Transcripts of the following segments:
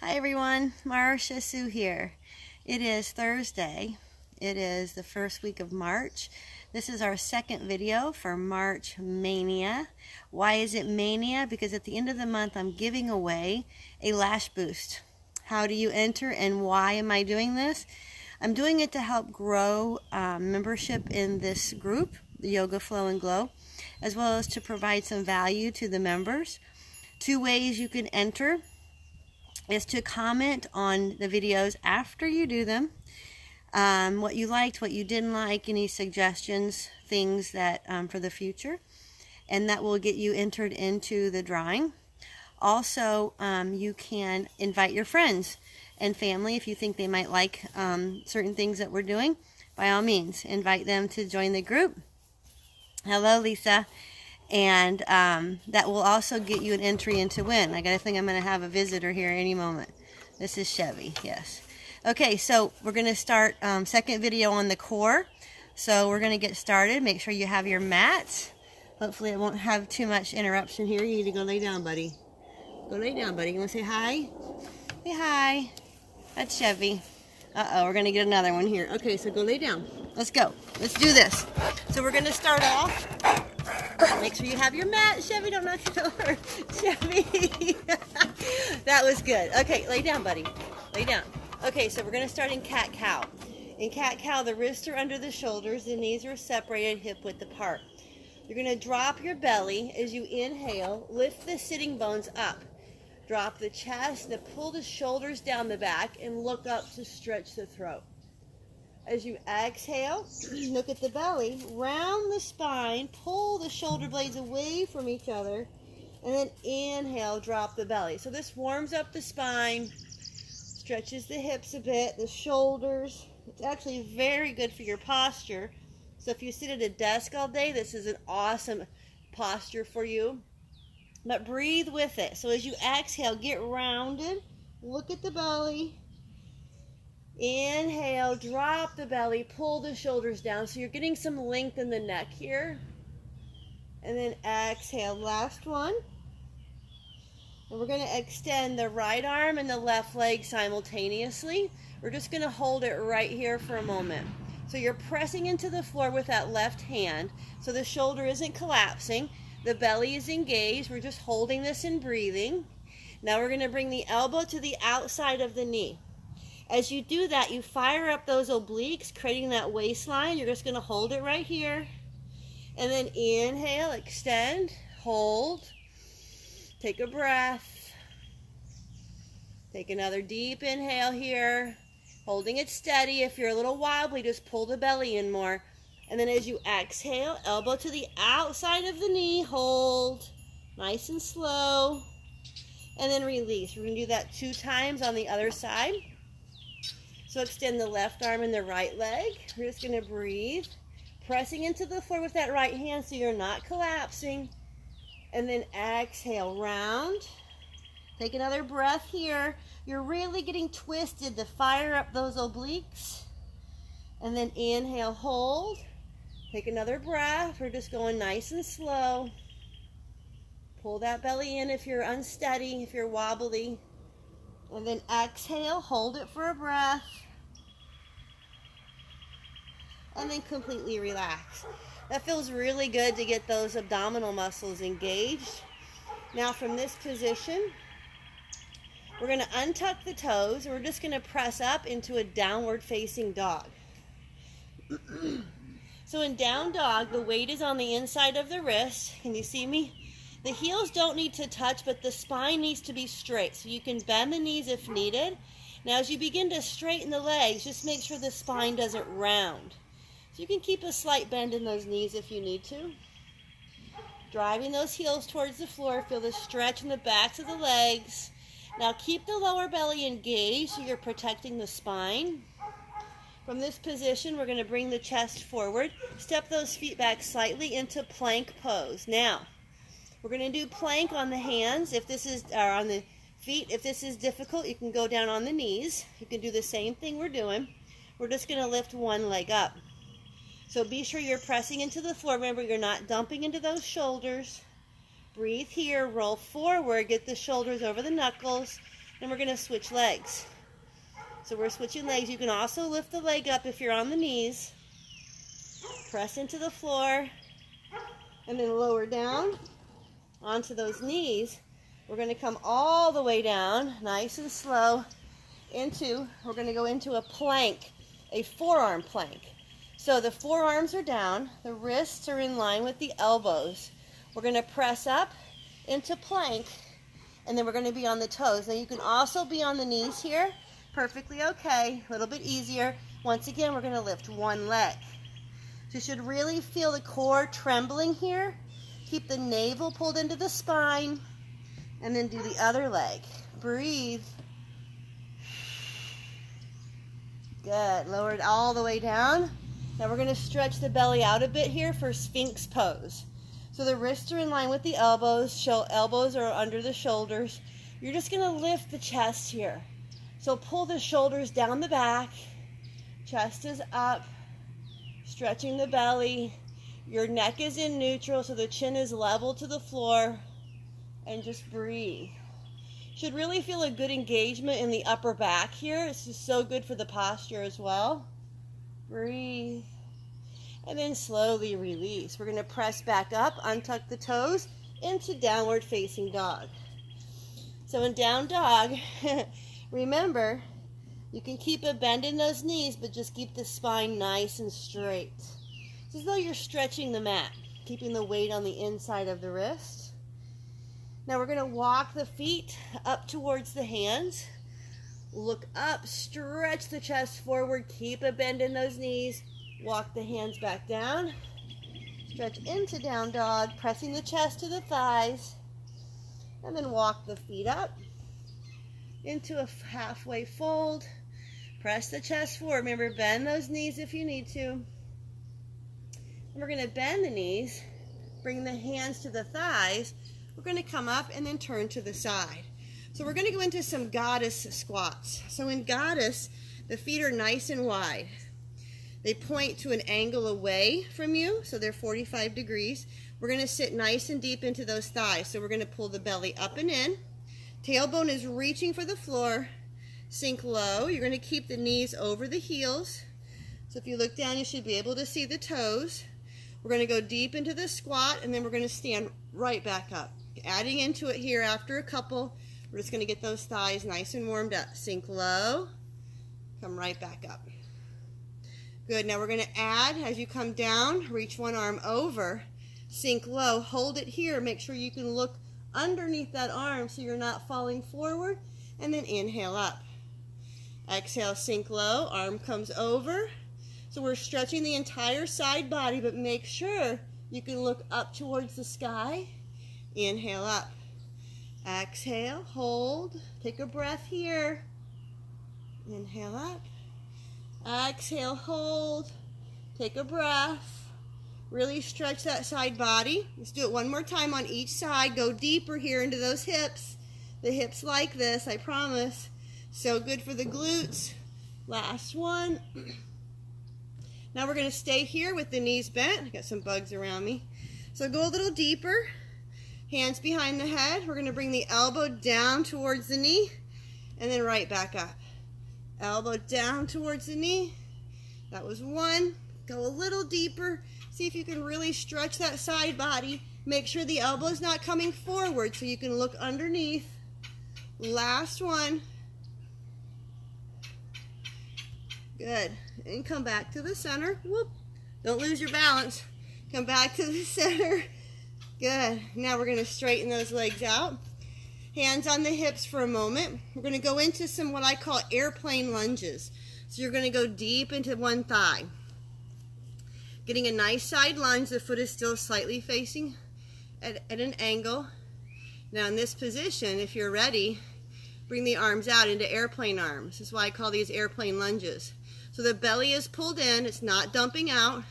Hi everyone, Marcia Sue here. It is Thursday. It is the first week of March. This is our second video for March Mania. Why is it Mania? Because at the end of the month I'm giving away a lash boost. How do you enter and why am I doing this? I'm doing it to help grow membership in this group, the Yoga Flow and Glow, as well as to provide some value to the members. Two ways you can enter is to comment on the videos after you do them, what you liked, what you didn't like, any suggestions, things that for the future, and that will get you entered into the drawing. Also, you can invite your friends and family if you think they might like certain things that we're doing. By all means, invite them to join the group. Hello, Lisa. And that will also get you an entry into win. I think I'm going to have a visitor here any moment. This is Chevy, yes. Okay, so we're going to start second video on the core. So we're going to get started. Make sure you have your mat. Hopefully I won't have too much interruption here. You need to go lay down, buddy. Go lay down, buddy. You want to say hi? Say hi. That's Chevy. Uh-oh, we're going to get another one here. Okay, so go lay down. Let's go. Let's do this. So we're going to start off. Make sure you have your mat. Chevy, don't knock it over. Chevy. That was good. Okay, lay down, buddy. Lay down. Okay, so we're going to start in cat-cow. In cat-cow, the wrists are under the shoulders. The knees are separated, hip-width apart. You're going to drop your belly as you inhale. Lift the sitting bones up. Drop the chest. Then pull the shoulders down the back and look up to stretch the throat. As you exhale, look at the belly, round the spine, pull the shoulder blades away from each other, and then inhale, drop the belly. So this warms up the spine, stretches the hips a bit, the shoulders. It's actually very good for your posture. So if you sit at a desk all day, this is an awesome posture for you. But breathe with it. So as you exhale, get rounded, look at the belly. Inhale, drop the belly, pull the shoulders down. So you're getting some length in the neck here. And then exhale, last one. And we're going to extend the right arm and the left leg simultaneously. We're just going to hold it right here for a moment. So you're pressing into the floor with that left hand. So the shoulder isn't collapsing. The belly is engaged. We're just holding this and breathing. Now we're going to bring the elbow to the outside of the knee. As you do that, you fire up those obliques, creating that waistline. You're just going to hold it right here. And then inhale, extend, hold. Take a breath. Take another deep inhale here. Holding it steady. If you're a little wobbly, just pull the belly in more. And then as you exhale, elbow to the outside of the knee, hold. Nice and slow. And then release. We're going to do that 2 times on the other side. So extend the left arm and the right leg. We're just going to breathe, pressing into the floor with that right hand so you're not collapsing. And then exhale, round. Take another breath here. You're really getting twisted to fire up those obliques. And then inhale, hold. Take another breath. We're just going nice and slow. Pull that belly in if you're unsteady, if you're wobbly. And then exhale, hold it for a breath. And then completely relax. That feels really good to get those abdominal muscles engaged. Now from this position, we're going to untuck the toes. And we're just going to press up into a downward facing dog. So in down dog, the weight is on the inside of the wrist. Can you see me? The heels don't need to touch, but the spine needs to be straight. So you can bend the knees if needed. Now as you begin to straighten the legs, just make sure the spine doesn't round. So you can keep a slight bend in those knees if you need to. Driving those heels towards the floor. Feel the stretch in the backs of the legs. Now keep the lower belly engaged so you're protecting the spine. From this position, we're going to bring the chest forward. Step those feet back slightly into plank pose. Now, we're going to do plank on the hands. If this is, or on the feet, if this is difficult, you can go down on the knees. You can do the same thing we're doing. We're just going to lift one leg up. So be sure you're pressing into the floor. Remember, you're not dumping into those shoulders. Breathe here, roll forward, get the shoulders over the knuckles. and we're going to switch legs. So we're switching legs. You can also lift the leg up if you're on the knees. Press into the floor, and then lower down onto those knees. We're going to come all the way down, nice and slow, we're going to go into a plank, a forearm plank. So the forearms are down, the wrists are in line with the elbows. We're going to press up into plank, and then we're going to be on the toes. Now you can also be on the knees here, perfectly okay, a little bit easier. Once again, we're going to lift one leg. So you should really feel the core trembling here. Keep the navel pulled into the spine, and then do the other leg. Breathe. Good. Lower it all the way down. Now we're going to stretch the belly out a bit here for Sphinx pose. So the wrists are in line with the elbows. Elbows are under the shoulders. You're just going to lift the chest here. So pull the shoulders down the back. Chest is up. Stretching the belly. Your neck is in neutral, so the chin is level to the floor. And just breathe. Should really feel a good engagement in the upper back here. It's just so good for the posture as well. Breathe. And then slowly release. We're going to press back up, untuck the toes into downward facing dog. So in down dog, remember, you can keep a bend in those knees, but just keep the spine nice and straight. It's as though you're stretching the mat, keeping the weight on the inside of the wrist. Now we're going to walk the feet up towards the hands. Look up, stretch the chest forward, keep a bend in those knees. Walk the hands back down. Stretch into down dog, pressing the chest to the thighs. And then walk the feet up into a halfway fold. Press the chest forward. Remember, bend those knees if you need to. And we're going to bend the knees, bring the hands to the thighs. We're going to come up and then turn to the side. So we're going to go into some goddess squats. So in goddess, the feet are nice and wide. They point to an angle away from you, so they're 45 degrees. We're going to sit nice and deep into those thighs. So we're going to pull the belly up and in. Tailbone is reaching for the floor. Sink low. You're going to keep the knees over the heels. So if you look down, you should be able to see the toes. We're going to go deep into the squat, and then we're going to stand right back up. Adding into it here after a couple, we're just going to get those thighs nice and warmed up. Sink low, come right back up. Good, now we're going to add, as you come down, reach one arm over, sink low, hold it here, make sure you can look underneath that arm so you're not falling forward, and then inhale up. Exhale, sink low, arm comes over. So we're stretching the entire side body, but make sure you can look up towards the sky. Inhale up. Exhale, hold. Take a breath here. Inhale up. Exhale, hold. Take a breath. Really stretch that side body. Let's do it one more time on each side. Go deeper here into those hips. The hips like this, I promise. So good for the glutes. Last one. Now we're going to stay here with the knees bent. I got some bugs around me. So go a little deeper. Hands behind the head. We're going to bring the elbow down towards the knee and then right back up. Elbow down towards the knee. That was one. Go a little deeper. See if you can really stretch that side body. Make sure the elbow's not coming forward so you can look underneath. Last one. Good. And come back to the center. Whoop. Don't lose your balance. Come back to the center. Good. Now we're going to straighten those legs out. Hands on the hips for a moment. We're going to go into some what I call airplane lunges. So you're going to go deep into one thigh. Getting a nice side lunge. The foot is still slightly facing at an angle. Now in this position, if you're ready, bring the arms out into airplane arms. This is why I call these airplane lunges. So the belly is pulled in. It's not dumping out.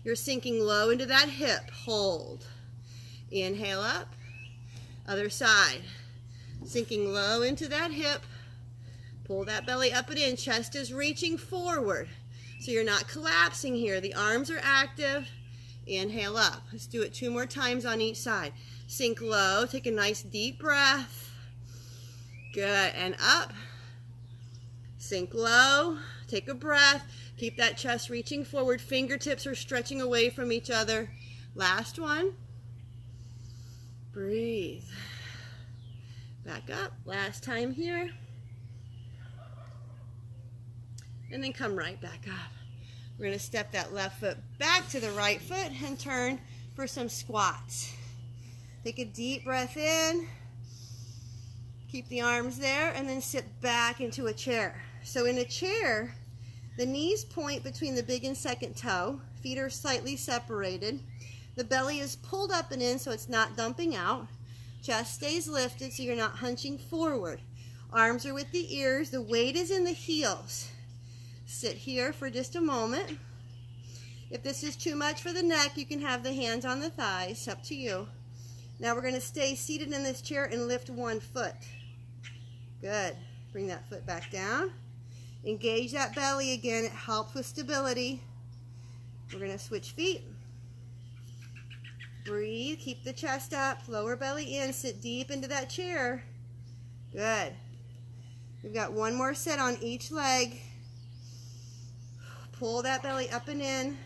You're sinking low into that hip. Hold. Inhale up. Other side. Sinking low into that hip. Pull that belly up and in. Chest is reaching forward. So you're not collapsing here. The arms are active. Inhale up. Let's do it 2 more times on each side. Sink low. Take a nice deep breath. Good, and up. Sink low, take a breath. Keep that chest reaching forward. Fingertips are stretching away from each other. Last one. Breathe. Back up. Last time here. And then come right back up. We're going to step that left foot back to the right foot and turn for some squats. Take a deep breath in. Keep the arms there and then sit back into a chair. So in a chair, the knees point between the big and second toe. Feet are slightly separated. The belly is pulled up and in so it's not dumping out. Chest stays lifted so you're not hunching forward. Arms are with the ears. The weight is in the heels. Sit here for just a moment. If this is too much for the neck, you can have the hands on the thighs. Up to you. Now we're going to stay seated in this chair and lift one foot. Good. Bring that foot back down. Engage that belly again. It helps with stability. We're going to switch feet. Breathe. Keep the chest up. Lower belly in. Sit deep into that chair. Good. We've got one more set on each leg. Pull that belly up and in.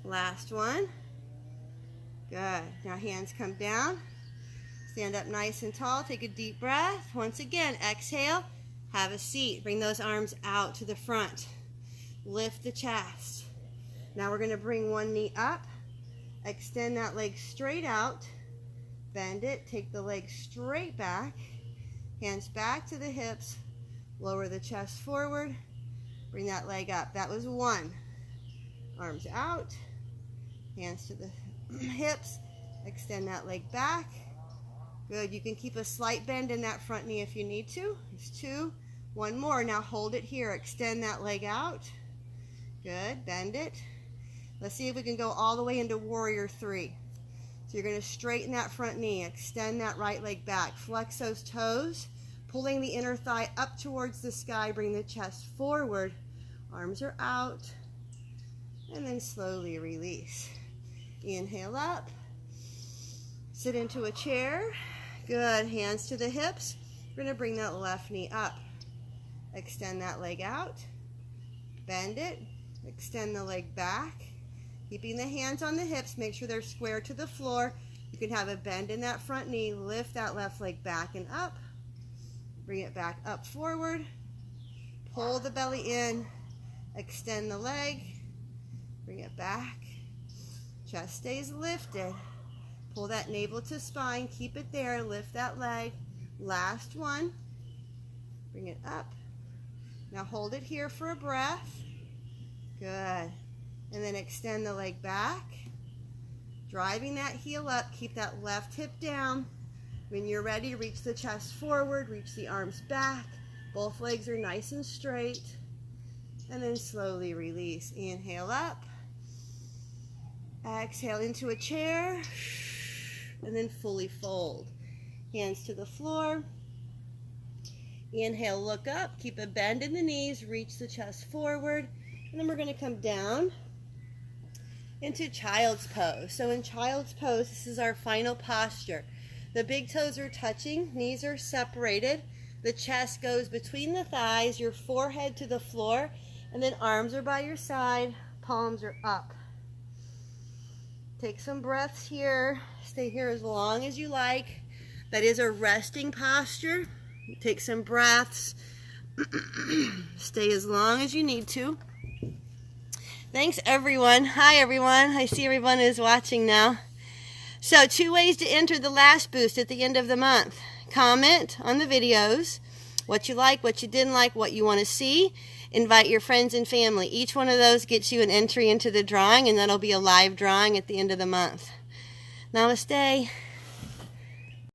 Last one. Good. Now hands come down. Stand up nice and tall. Take a deep breath. Once again, exhale. Have a seat. Bring those arms out to the front. Lift the chest. Now we're going to bring one knee up. Extend that leg straight out. Bend it. Take the leg straight back. Hands back to the hips. Lower the chest forward. Bring that leg up. That was one. Arms out. Hands to the hips. Extend that leg back. Good. You can keep a slight bend in that front knee if you need to. There's two. One more. Now hold it here. Extend that leg out. Good. Bend it. Let's see if we can go all the way into warrior three. So you're going to straighten that front knee. Extend that right leg back. Flex those toes. Pulling the inner thigh up towards the sky. Bring the chest forward. Arms are out. And then slowly release. Inhale up. Sit into a chair. Good. Hands to the hips. We're going to bring that left knee up. Extend that leg out. Bend it. Extend the leg back. Keeping the hands on the hips. Make sure they're square to the floor. You can have a bend in that front knee. Lift that left leg back and up. Bring it back up forward. Pull the belly in. Extend the leg. Bring it back. Chest stays lifted. Pull that navel to spine. Keep it there. Lift that leg. Last one. Bring it up. Now hold it here for a breath. Good. And then extend the leg back. Driving that heel up. Keep that left hip down. When you're ready, reach the chest forward. Reach the arms back. Both legs are nice and straight. And then slowly release. Inhale up. Exhale into a chair. And then fully fold. Hands to the floor. Inhale, look up. Keep a bend in the knees. Reach the chest forward. And then we're going to come down into child's pose. So in child's pose, this is our final posture. The big toes are touching. Knees are separated. The chest goes between the thighs. Your forehead to the floor. And then arms are by your side. Palms are up. Take some breaths here. Stay here as long as you like. That is a resting posture. Take some breaths. Stay as long as you need to. Thanks, everyone. Hi, everyone. I see everyone is watching now. So, 2 ways to enter the last boost at the end of the month. Comment on the videos, what you like, what you didn't like, what you want to see. Invite your friends and family. Each one of those gets you an entry into the drawing, and that'll be a live drawing at the end of the month. Namaste.